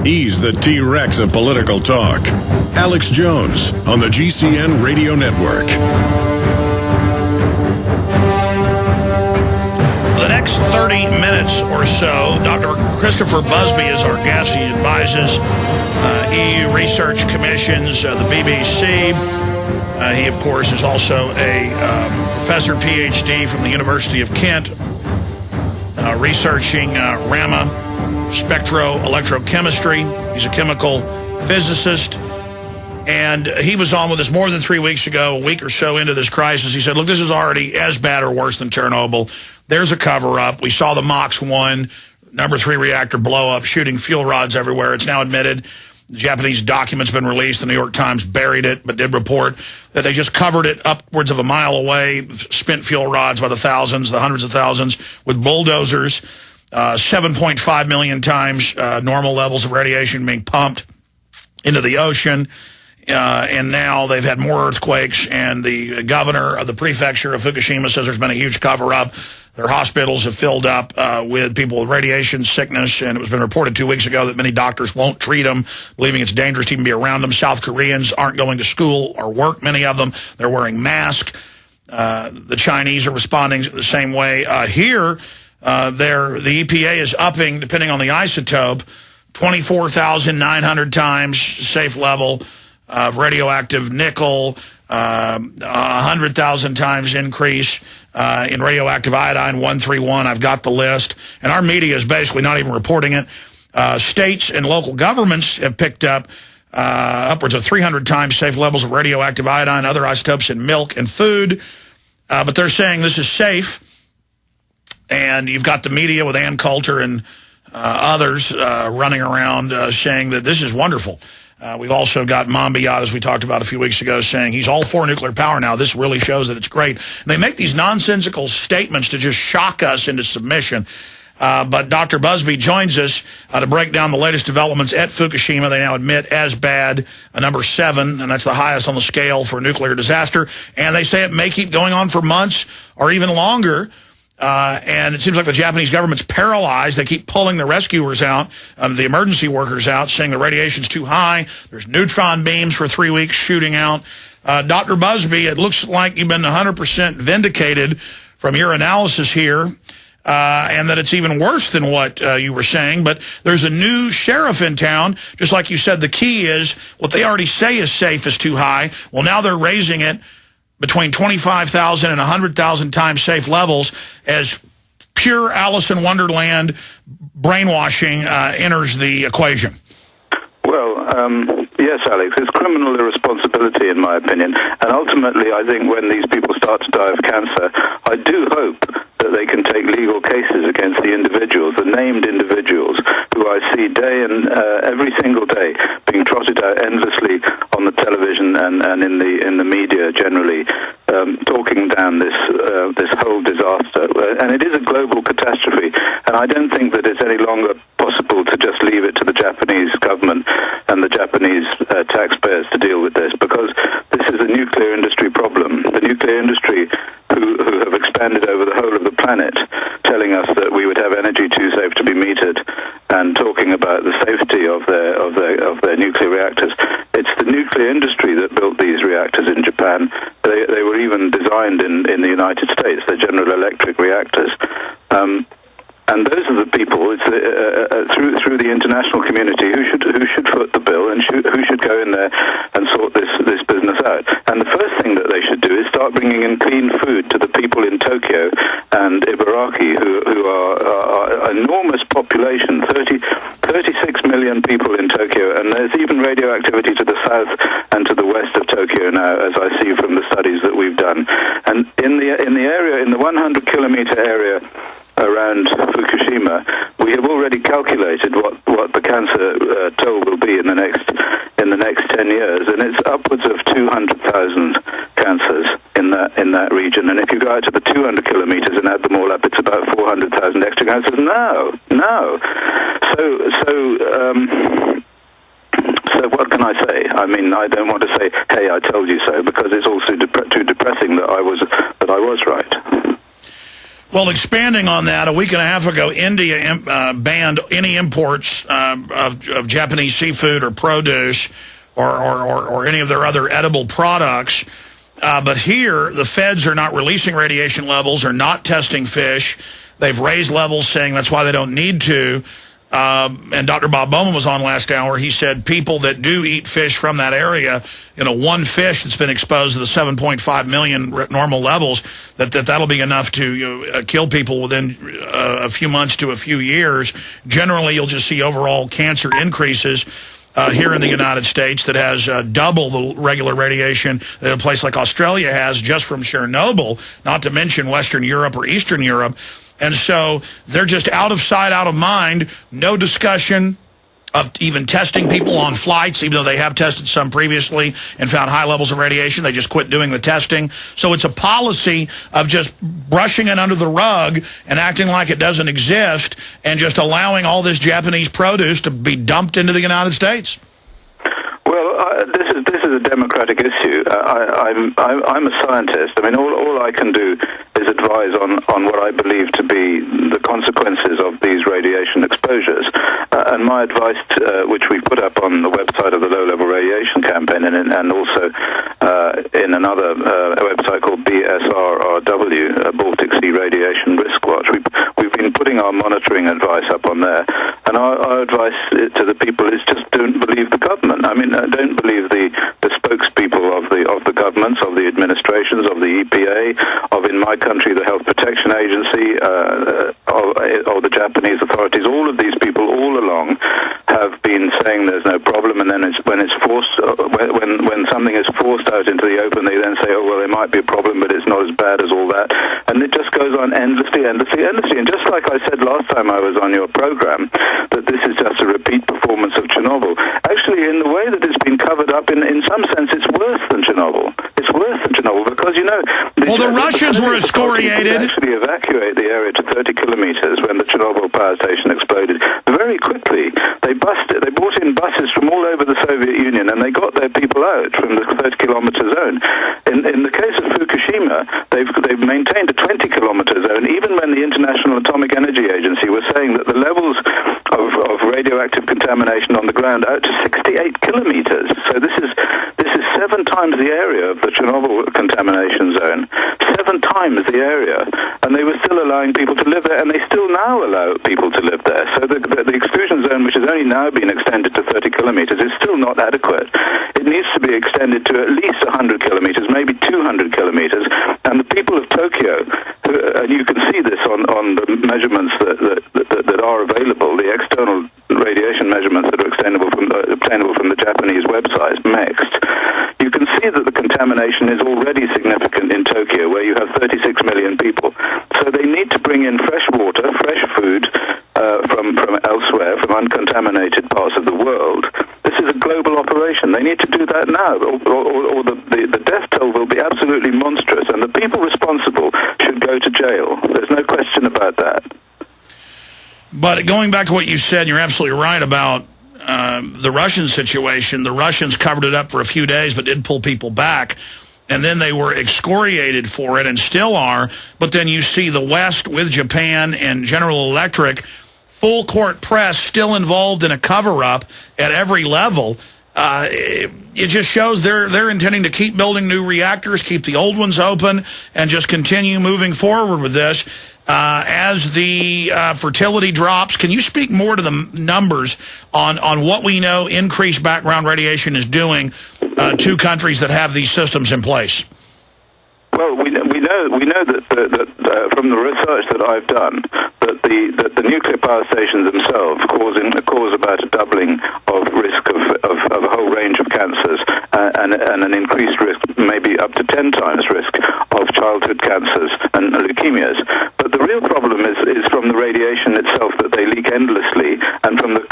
He's the T-Rex of political talk. Alex Jones on the GCN Radio Network. For the next 30 minutes or so, Dr. Christopher Busby is our guest. He advises EU research commissions, the BBC. He, of course, is also a professor, PhD from the University of Kent, researching Raman spectroelectrochemistry. He's a chemical physicist. And he was on with us more than 3 weeks ago, a week or so into this crisis. He said, look, this is already as bad or worse than Chernobyl. There's a cover-up. We saw the MOX 1, number 3 reactor blow up, shooting fuel rods everywhere. It's now admitted. The Japanese document's been released. The New York Times buried it, but did report that they just covered it upwards of a mile away, spent fuel rods by the thousands, the hundreds of thousands, with bulldozers, 7.5 million times normal levels of radiation being pumped into the ocean. And now they've had more earthquakes, and the governor of the prefecture of Fukushima says there's been a huge cover-up. Their hospitals have filled up with people with radiation sickness, and it was been reported 2 weeks ago that many doctors won't treat them, believing it's dangerous to even be around them. South Koreans aren't going to school or work, many of them. They're wearing masks. The Chinese are responding the same way. Here, the EPA is upping, depending on the isotope, 24,900 times safe level of radioactive nickel, 100,000 times increase in radioactive iodine, 131. I've got the list. And our media is basically not even reporting it. States and local governments have picked up upwards of 300 times safe levels of radioactive iodine, other isotopes in milk and food. But they're saying this is safe. And you've got the media with Ann Coulter and others running around saying that this is wonderful. We've also got Monbiot, as we talked about a few weeks ago, saying he's all for nuclear power now. This really shows that it's great. And they make these nonsensical statements to just shock us into submission. But Dr. Busby joins us to break down the latest developments at Fukushima. They now admit as bad, number 7, and that's the highest on the scale for a nuclear disaster. And they say it may keep going on for months or even longer. And it seems like the Japanese government's paralyzed. They keep pulling the rescuers out, the emergency workers out, saying the radiation's too high. There's neutron beams for 3 weeks shooting out. Dr. Busby, it looks like you've been 100% vindicated from your analysis here, and that it's even worse than what you were saying. But there's a new sheriff in town. Just like you said, the key is what they already say is safe is too high. Well, now they're raising it between 25,000 and 100,000 times safe levels as pure Alice in Wonderland brainwashing enters the equation. Well, yes, Alex, it's criminal irresponsibility, in my opinion. And ultimately, I think when these people start to die of cancer, I do hope that they can take legal cases against the individuals, the named individuals, who I see day and every single day being trotted out endlessly on the television and in the media generally, talking down this whole disaster. And it is a global catastrophe, and I don't think that it's any longer possible to just leave it to the Japanese government and the Japanese taxpayers to deal with this, because this is a nuclear industry problem. The nuclear industry who have expanded over the whole of the planet, telling us that we would have energy too safe to be metered, and talking about the safety of their nuclear reactors. It's the nuclear industry that built these reactors in Japan. They were even designed in the United States. They're General Electric reactors. And those are the people through the international community who should foot the bill and who should go in there and sort this business out. And the first thing that they should do is start bringing in clean food to the people in Tokyo and Ibaraki, who are enormous population, 36 million people in Tokyo, and there's even radioactivity to the south and to the west of Tokyo now, as I see from the studies that we've done. And in the area, in the 100-kilometer area around Fukushima, we have already calculated what the cancer toll will be in the next 10 years, and it's upwards of 200,000 cancers in that region. And if you go out to the 200 kilometers and add them all up, it's about 400,000 extra cancers. No. So what can I say? I mean, I don't want to say, "Hey, I told." told you so, because it's also too depressing that I was right. Well, expanding on that, a week and a half ago, India banned any imports of Japanese seafood or produce or any of their other edible products. But here, the feds are not releasing radiation levels, are not testing fish. They've raised levels, saying that's why they don't need to. And Dr. Bob Bowman was on last hour. He said people that do eat fish from that area, one fish that's been exposed to the 7.5 million normal levels, that'll be enough to kill people within a few months to a few years. Generally, you'll just see overall cancer increases here in the United States that has double the regular radiation that a place like Australia has just from Chernobyl, not to mention Western Europe or Eastern Europe. And so they're just out of sight, out of mind, no discussion of even testing people on flights, even though they have tested some previously and found high levels of radiation. They just quit doing the testing. So it's a policy of just brushing it under the rug and acting like it doesn't exist and just allowing all this Japanese produce to be dumped into the United States. Well, this is a democratic issue. I'm a scientist. I mean, all I can do is advise on what I believe to be the consequences of these radiation exposures. And my advice, which we put up on the website of the Low Level Radiation Campaign and also in another website called BSRRW, Baltic Sea Radiation Risk Watch, we've been putting our monitoring advice up on there. And our advice to the people is just don't believe the government. I mean, don't believe the spokespeople of the governments, of the administrations, of the EPA, of, in my country, the Health Protection Agency, of the Japanese authorities. All of these people all along have been saying there's no problem, and then when something is forced out into the open, they then say, oh, well, there might be a problem, but it's not as bad as all that. And it just goes on endlessly. And just like I said last time I was on your program, that this is just a repeat performance of Chernobyl. Actually, in the way that it's been covered up, in some sense, it's worse than Chernobyl. It's worse than Chernobyl because, the Russians were excoriated. Actually evacuate the area to 30 kilometers when the Chernobyl power station exploded. Very quickly, they brought in buses from all over the Soviet Union, and they got their people out from the 30-kilometer zone. In the case of Fukushima, they've maintained a 20-kilometer zone, even when the International Atomic Energy Agency was saying that the levels of radioactive contamination on the ground out to 68 kilometers. So this is 7 times the area of the Chernobyl contamination zone. 7 times the area. And they were still allowing people to live there, and they still now allow people to live there. So the exclusion zone, which has only now been extended to 30 kilometers, is still not adequate. It needs to be extended to at least 100 kilometers, maybe 200 kilometers. And the people of Tokyo, and you can see this on the measurements that are available, the external radiation measurements that are obtainable from the Japanese website, MEXT, you can see that the contamination is already significant in Tokyo, where you have 36 million people. So they need to bring in fresh water, fresh food from elsewhere, from uncontaminated parts of the world. This is a global operation. They need to do that now, or the death toll will be absolutely monstrous, and the people responsible should go to jail. There's no question about that. But going back to what you said, you're absolutely right about the Russian situation. The Russians covered it up for a few days but did pull people back. And then they were excoriated for it and still are. But then you see the West with Japan and General Electric, full court press, still involved in a cover-up at every level. It just shows they're intending to keep building new reactors, keep the old ones open, and just continue moving forward with this. As the fertility drops, can you speak more to the numbers on what we know increased background radiation is doing to countries that have these systems in place? Well, we know that from the research that I've done, that the nuclear power stations themselves cause about a doubling of risk of a whole range of cancers and an increased risk, maybe up to 10 times risk of childhood cancers and leukemias. But the real problem is from the radiation itself, that they leak endlessly, and from the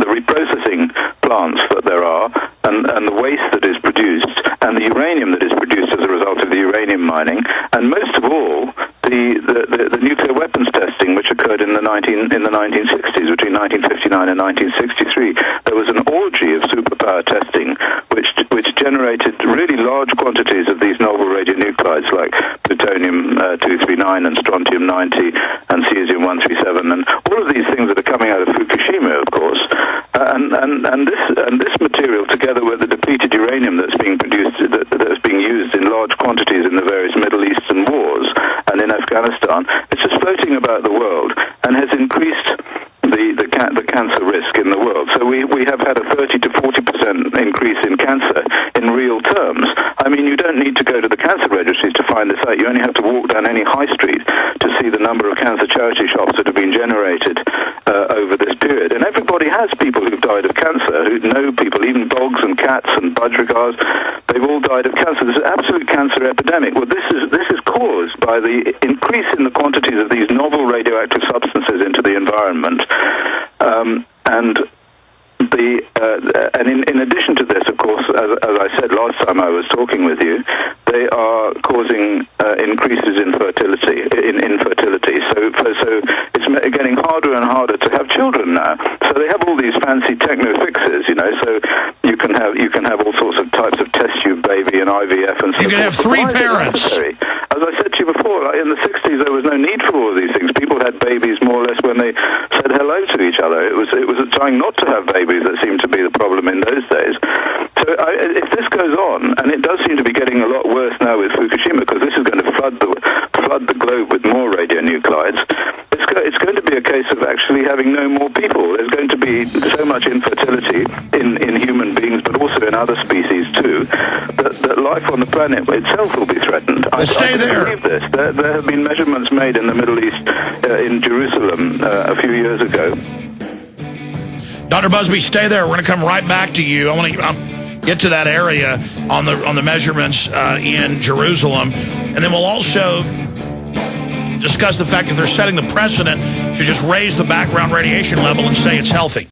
reprocessing plants that there are, and the waste that is produced, and the uranium that is produced as a result of the uranium mining, and most of all, the nuclear weapons testing, which occurred in the 1960s, between 1959 and 1963. There was an orgy of superpower testing, which generated really large quantities of these novel radionuclides like plutonium-239 and strontium-90 and cesium-137, and all of these things that are coming out of Fukushima, of course. And this material, together with the depleted uranium that's being produced, that's being used in large quantities in the various Middle Eastern wars and in Afghanistan, it's just floating about the world and has increased the cancer risk in the world. So we have had a 30 to 40% increase in cancer in real terms. I mean, you don't need to go to the cancer registries to find this out. You only have to walk down any high street to see the number of cancer charity shops that have been generated over this period. And everybody has people who've died of cancer, who know people, even dogs and cats and budgerigars. They've all died of cancer. There's an absolute cancer epidemic. Well, this is caused by the increase in the quantities of these novel radioactive substances into the environment. And in addition to this, of course, as I said last time I was talking with you, they are causing increases in fertility. So it's getting harder and harder to have children now. So they have all these fancy techno fixes, you know. So you can have all sorts of types of test tube baby and IVF and so you can have 3 parents. As I said to you before, like in the 60s there was no need for all of these things. People had babies more or less when they said hello to each other. It was trying not to have babies that seemed to be the problem in those days. So if this goes on, and it does seem to be getting a lot worse now with Fukushima, because this is going to flood the globe with more radionuclides, it's going to be a case of actually having no more people. There's going to be so much infertility in human beings, but also in other species too, that life on the planet itself will be threatened. Well, stay there. I believe this. There have been measurements made in the Middle East, in Jerusalem, a few years ago. Dr. Busby, stay there. We're going to come right back to you. I want to get to that area on the measurements in Jerusalem, and then we'll also discuss the fact that they're setting the precedent to just raise the background radiation level and say it's healthy.